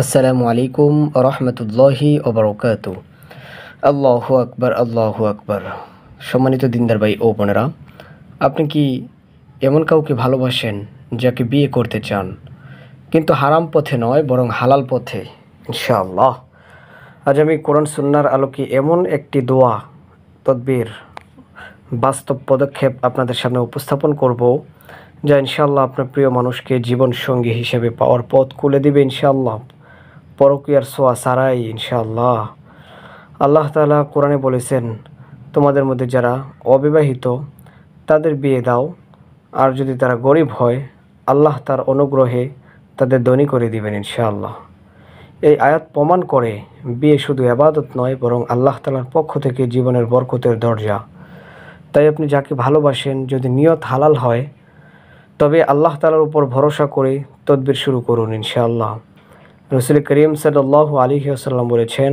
আসসালামু আলাইকুম রহমতুল্লাহি ওবরকাতু। আল্লাহু আকবার, আল্লাহু আকবার। সম্মানিত দিনদার ভাই ও বোনেরা, আপনি কি এমন কাউকে ভালোবাসেন যাকে বিয়ে করতে চান, কিন্তু হারাম পথে নয় বরং হালাল পথে? ইনশাআল্লাহ আজ আমি কোরআন সুন্নাহর আলোকে এমন একটি দোয়া, তদবির, বাস্তব পদক্ষেপ আপনাদের সামনে উপস্থাপন করব, যা ইনশাআল্লাহ আপনার প্রিয় মানুষকে জীবন সঙ্গী হিসেবে পাওয়ার পথ খুলে দেবে ইনশাআল্লাহ, পরকীয়ার ছোঁয়া ছাড়াই ইনশাআল্লাহ। আল্লাহ তাআলা কোরআনে বলেছেন, তোমাদের মধ্যে যারা অবিবাহিত তাদের বিয়ে দাও, আর যদি তারা গরিব হয় আল্লাহ তার অনুগ্রহে তাদের ধনী করে দিবেন ইনশাআল্লাহ। এই আয়াত প্রমাণ করে বিয়ে শুধু ইবাদত নয় বরং আল্লাহ তাআলার পক্ষ থেকে জীবনের বরকতের দরজা। তাই আপনি যাকে ভালোবাসেন, যদি নিয়ত হালাল হয় তবে আল্লাহ তাআলার উপর ভরসা করে তদবির শুরু করুন ইনশাআল্লাহ। রাসূল করিম সাল্লাল্লাহু আলাইহি ওয়াসাল্লাম বলেছেন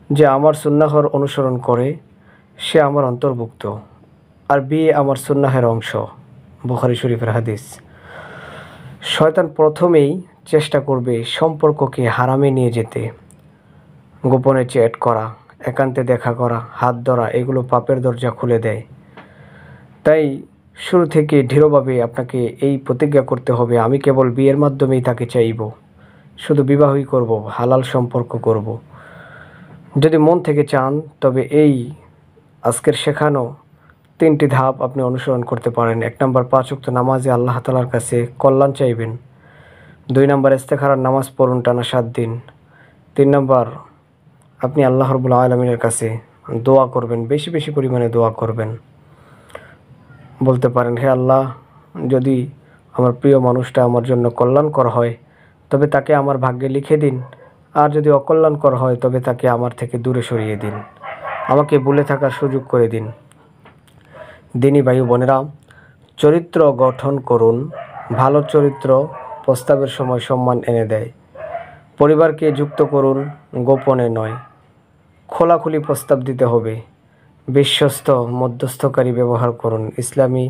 যে আমার সুন্নাহর অনুসরণ করে সে আমার অন্তর্ভুক্ত, আর বিয়ে আমার সুন্নাহের অংশ। বুখারী শরীফের হাদিস। শয়তান প্রথমেই চেষ্টা করবে সম্পর্ককে হারামে নিয়ে যেতে। গোপনে চ্যাট করা, একান্তে দেখা করা, হাত ধরা, এগুলো পাপের দরজা খুলে দেয়। তাই শুরু থেকে দৃঢ়ভাবে আপনাকে এই প্রতিজ্ঞা করতে হবে, আমি কেবল বিয়ের মাধ্যমেই তাকে চাইব, শুধু বিবাহই করব, হালাল সম্পর্ক করব। যদি মন থেকে চান তবে এই আজকের শেখানো 3টি ধাপ আপনি অনুসরণ করতে পারেন। 1 নম্বর, 5 ওয়াক্ত নামাজে আল্লাহ তাআলার কাছে কল্যাণ চাইবেন। 2 নম্বর, ইস্তেখারার নামাজ পড়ুন টানা 7 দিন। 3 নম্বর, আপনি আল্লাহ রাব্বুল আলামিনের কাছে দোয়া করবেন, বেশি বেশি পরিমাণে দোয়া করবেন। বলতে পারেন, হে আল্লাহ, যদি আমার প্রিয় মানুষটা আমার জন্য কল্যাণকর হয় তবে তাকে আমার ভাগ্যে লিখে দিন, আর যদি অকল্যাণকর হয় তবে তাকে আমার থেকে দূরে সরিয়ে দিন, আমাকে ভুলে থাকার সুযোগ করে দিন। দিনী ভাই বোনেরা, চরিত্র গঠন করুন। ভালো চরিত্র প্রস্তাবের সময় সম্মান এনে দেয়। পরিবারকে যুক্ত করুন, গোপনে নয়। খোলাখুলি প্রস্তাব দিতে হবে। বিশ্বস্ত মধ্যস্থকারী ব্যবহার করুন। ইসলামী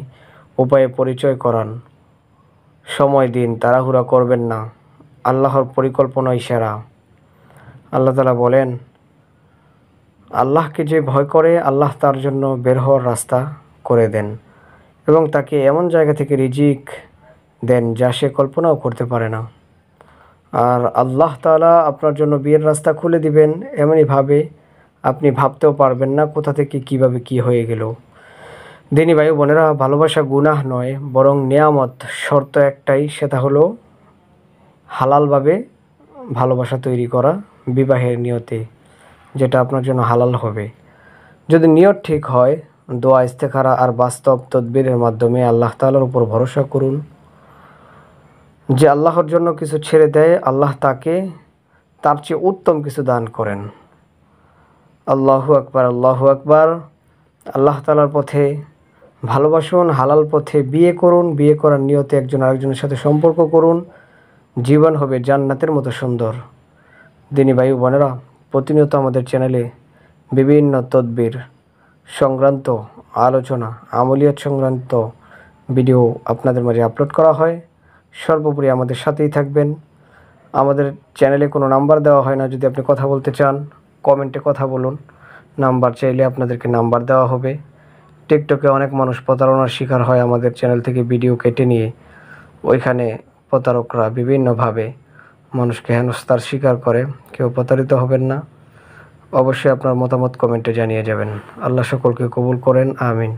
উপায়ে পরিচয় করান। সময় দিন, তাড়াহুড়া করবেন না। আল্লাহর পরিকল্পনাই সেরা। আল্লাহ তাআলা বলেন, আল্লাহকে যে ভয় করে আল্লাহ তার জন্য বের হওয়ার রাস্তা করে দেন এবং তাকে এমন জায়গা থেকে রিজিক দেন যা সে কল্পনাও করতে পারে না। আর আল্লাহ তাআলা আপনার জন্য বিয়ের রাস্তা খুলে দিবেন এমনইভাবে আপনি ভাবতেও পারবেন না কোথা থেকে কিভাবে কি হয়ে গেল। দিনী ভাই বোনেরা, ভালোবাসা গুনাহ নয় বরং নেয়ামত। শর্ত একটাই, সেটা হলো হালালভাবে ভালোবাসা তৈরি করা, বিবাহের নিয়তে, যেটা আপনার জন্য হালাল হবে। যদি নিয়ত ঠিক হয়, দোয়া, ইস্তেখারা আর বাস্তব তদবিরের মাধ্যমে আল্লাহ তাআলার উপর ভরসা করুন। যে আল্লাহর জন্য কিছু ছেড়ে দেয় আল্লাহ তাকে তার চেয়ে উত্তম কিছু দান করেন। আল্লাহু আকবার, আল্লাহু আকবার। আল্লাহ তাআলার পথে ভালোবাসুন, হালাল পথে বিয়ে করুন, বিয়ে করার নিয়তে একজন আরেকজনের সাথে সম্পর্ক করুন। জীবন হবে জান্নাতের মতো সুন্দর। দিনী ভাই বোনেরা, প্রতিনিয়ত আমাদের চ্যানেলে বিভিন্ন তদবির সংক্রান্ত আলোচনা, আমলিয়াত সংক্রান্ত ভিডিও আপনাদের মাঝে আপলোড করা হয়। সর্বোপরি আমাদের সাথেই থাকবেন। আমাদের চ্যানেলে কোনো নাম্বার দেওয়া হয় না। যদি আপনি কথা বলতে চান কমেন্টে কথা বলুন, নাম্বার চাইলে আপনাদেরকে নাম্বার দেওয়া হবে। টিকটকে অনেক মানুষ প্রতারণার শিকার হয় আমাদের চ্যানেল থেকে ভিডিও কেটে নিয়ে। ওইখানে প্রতারকরা বিভিন্নভাবে মানুষকে হেনস্থার শিকার করে। কেউ প্রতারিত হবেন না। অবশ্যই আপনার মতামত কমেন্টে জানিয়ে যাবেন। আল্লাহ সকলকে কবুল করেন, আমিন।